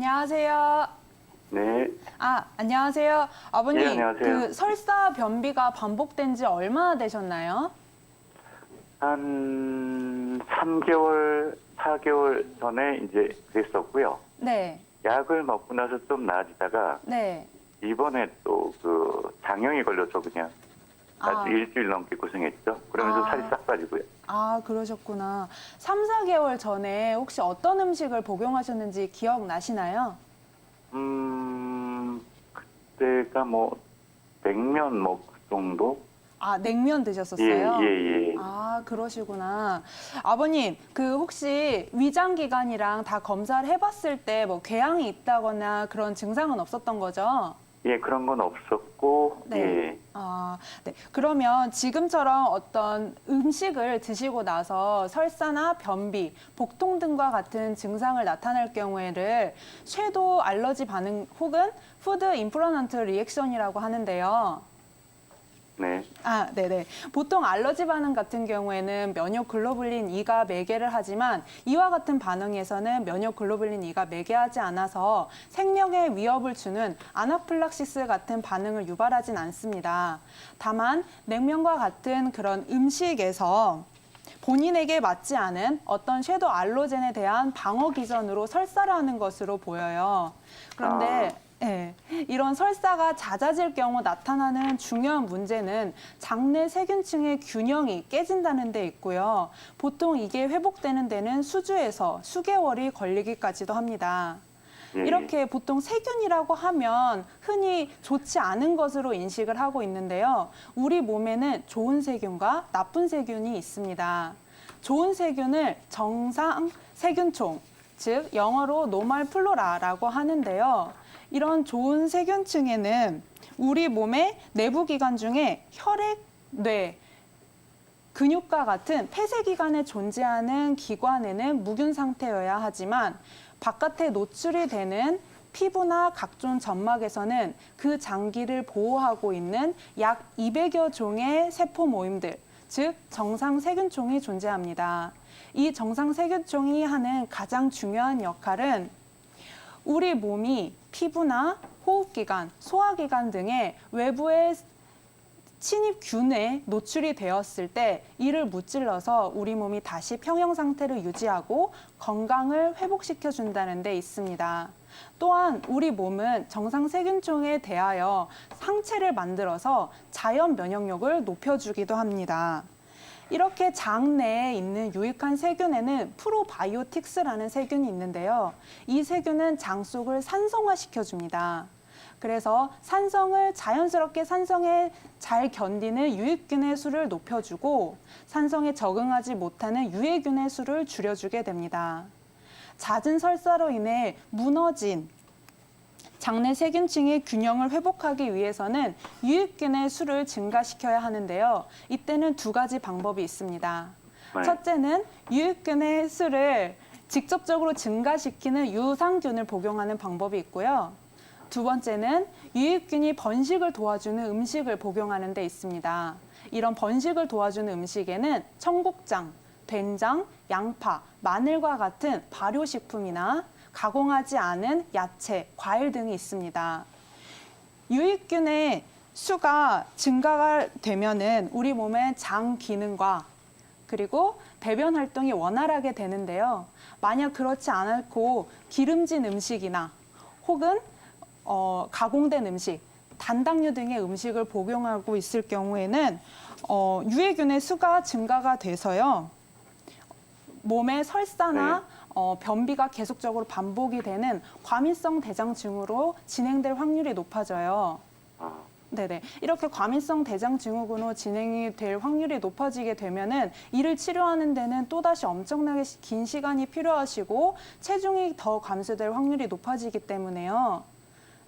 안녕하세요. 네, 안녕하세요. 아버님, 예, 안녕하세요. 그 설사 변비가 반복된 지 얼마나 되셨나요? 한 3개월, 4개월 전에 이제 그랬었고요. 네, 약을 먹고 나서 좀 나아지다가 네. 이번에 또 그 장염이 걸려서 그냥 아. 아주 일주일 넘게 고생했죠. 그러면서 살이 싹 빠지고요. 그러셨구나. 3, 4개월 전에 혹시 어떤 음식을 복용하셨는지 기억나시나요? 그때가 뭐 냉면 뭐 그 정도? 냉면 예, 드셨었어요? 예, 예. 그러시구나. 아버님, 그 혹시 위장기관이랑 다 검사를 해봤을 때 뭐 궤양이 있다거나 그런 증상은 없었던 거죠? 예, 그런 건 없었고, 네. 예. 네. 그러면 지금처럼 어떤 음식을 드시고 나서 설사나 변비, 복통 등과 같은 증상을 나타낼 경우에를 쇄도 알러지 반응 혹은 푸드 인플루언트 리액션이라고 하는데요. 네. 네네. 보통 알러지 반응 같은 경우에는 면역 글로불린 E가 매개를 하지만 이와 같은 반응에서는 면역 글로불린 E가 매개하지 않아서 생명에 위협을 주는 아나필락시스 같은 반응을 유발하진 않습니다. 다만 냉면과 같은 그런 음식에서 본인에게 맞지 않은 어떤 섀도우 알러젠에 대한 방어 기전으로 설사를 하는 것으로 보여요. 그런데 네, 이런 설사가 잦아질 경우 나타나는 중요한 문제는 장내 세균층의 균형이 깨진다는 데 있고요. 보통 이게 회복되는 데는 수주에서 수개월이 걸리기까지도 합니다. 예, 이렇게 보통 세균이라고 하면 흔히 좋지 않은 것으로 인식을 하고 있는데요. 우리 몸에는 좋은 세균과 나쁜 세균이 있습니다. 좋은 세균을 정상 세균총, 즉 영어로 노멀 플로라라고 하는데요. 이런 좋은 세균층에는 우리 몸의 내부 기관 중에 혈액, 뇌, 근육과 같은 폐쇄기관에 존재하는 기관에는 무균 상태여야 하지만 바깥에 노출이 되는 피부나 각종 점막에서는 그 장기를 보호하고 있는 약 200여 종의 세포 모임들, 즉 정상 세균총이 존재합니다. 이 정상 세균총이 하는 가장 중요한 역할은 우리 몸이 피부나 호흡기관, 소화기관 등의 외부의 침입균에 노출이 되었을 때 이를 무찔러서 우리 몸이 다시 평형 상태를 유지하고 건강을 회복시켜 준다는 데 있습니다. 또한 우리 몸은 정상 세균총에 대하여 항체를 만들어서 자연 면역력을 높여주기도 합니다. 이렇게 장 내에 있는 유익한 세균에는 프로바이오틱스라는 세균이 있는데요. 이 세균은 장 속을 산성화시켜줍니다. 그래서 자연스럽게 산성에 잘 견디는 유익균의 수를 높여주고 산성에 적응하지 못하는 유해균의 수를 줄여주게 됩니다. 잦은 설사로 인해 무너진 장내 세균층의 균형을 회복하기 위해서는 유익균의 수를 증가시켜야 하는데요. 이때는 두 가지 방법이 있습니다. 네. 첫째는 유익균의 수를 직접적으로 증가시키는 유산균을 복용하는 방법이 있고요. 두 번째는 유익균이 번식을 도와주는 음식을 복용하는 데 있습니다. 이런 번식을 도와주는 음식에는 청국장, 된장, 양파, 마늘과 같은 발효식품이나 가공하지 않은 야채, 과일 등이 있습니다. 유익균의 수가 증가가 되면은 우리 몸의 장 기능과 그리고 배변 활동이 원활하게 되는데요. 만약 그렇지 않고 기름진 음식이나 혹은 가공된 음식, 단당류 등의 음식을 복용하고 있을 경우에는 유해균의 수가 증가가 돼서요. 몸의 설사나 변비가 계속적으로 반복이 되는 과민성 대장증후로 진행될 확률이 높아져요. 네네. 이렇게 과민성 대장증후군으로 진행이 될 확률이 높아지게 되면은 이를 치료하는 데는 또다시 엄청나게 긴 시간이 필요하시고 체중이 더 감소될 확률이 높아지기 때문에요.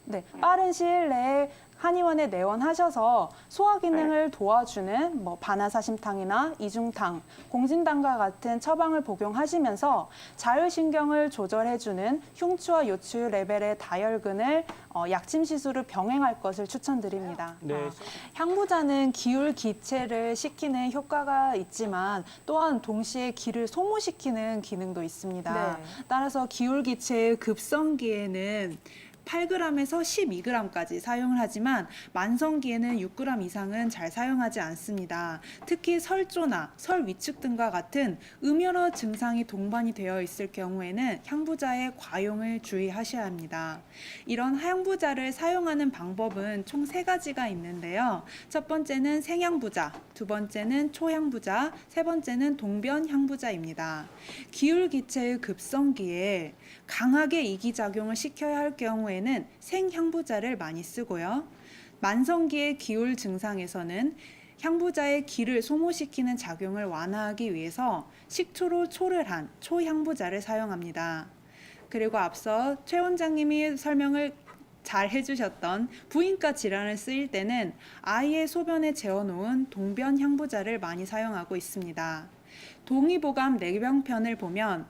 네, 빠른 시일 내에 한의원에 내원하셔서 소화 기능을 도와주는 반아사심탕이나 이중탕, 공진탕과 같은 처방을 복용하시면서 자율신경을 조절해주는 흉추와 요추 레벨의 다혈근을 약침 시술을 병행할 것을 추천드립니다. 네. 향부자는 기울 기체를 식히는 효과가 있지만 또한 동시에 기를 소모시키는 기능도 있습니다. 네. 따라서 기울 기체의 급성기에는 8g에서 12g까지 사용을 하지만 만성기에는 6g 이상은 잘 사용하지 않습니다. 특히 설조나 설위축 등과 같은 음여러 증상이 동반이 되어 있을 경우에는 향부자의 과용을 주의하셔야 합니다. 이런 향부자를 사용하는 방법은 총 3가지가 있는데요. 첫 번째는 생향부자, 두 번째는 초향부자, 세 번째는 동변향부자입니다. 기울기체의 급성기에 강하게 이기작용을 시켜야 할 경우에는 생향부자를 많이 쓰고요. 만성기의 기울 증상에서는 향부자의 기를 소모시키는 작용을 완화하기 위해서 식초로 초를 한 초향부자를 사용합니다. 그리고 앞서 최 원장님이 설명을 잘 해주셨던 부인과 질환을 쓰일 때는 아이의 소변에 재워놓은 동변향부자를 많이 사용하고 있습니다. 동의보감 내병편을 보면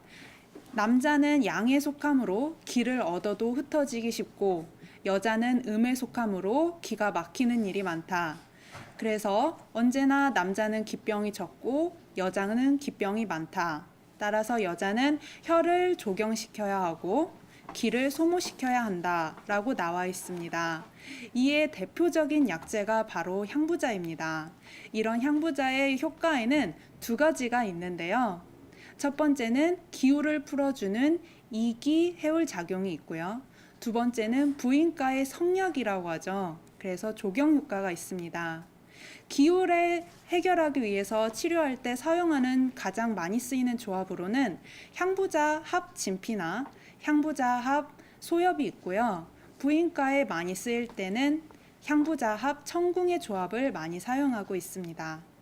남자는 양에 속하므로 기를 얻어도 흩어지기 쉽고 여자는 음에 속하므로 기가 막히는 일이 많다. 그래서 언제나 남자는 기병이 적고 여자는 기병이 많다. 따라서 여자는 혀를 조경시켜야 하고 기를 소모시켜야 한다라고 나와 있습니다. 이에 대표적인 약재가 바로 향부자입니다. 이런 향부자의 효과에는 2가지가 있는데요. 첫 번째는 기울을 풀어주는 이기 해울 작용이 있고요. 두 번째는 부인과의 성약이라고 하죠. 그래서 조경 효과가 있습니다. 기울을 해결하기 위해서 치료할 때 사용하는 가장 많이 쓰이는 조합으로는 향부자 합 진피나 향부자 합 소엽이 있고요. 부인과에 많이 쓰일 때는 향부자 합 청궁의 조합을 많이 사용하고 있습니다.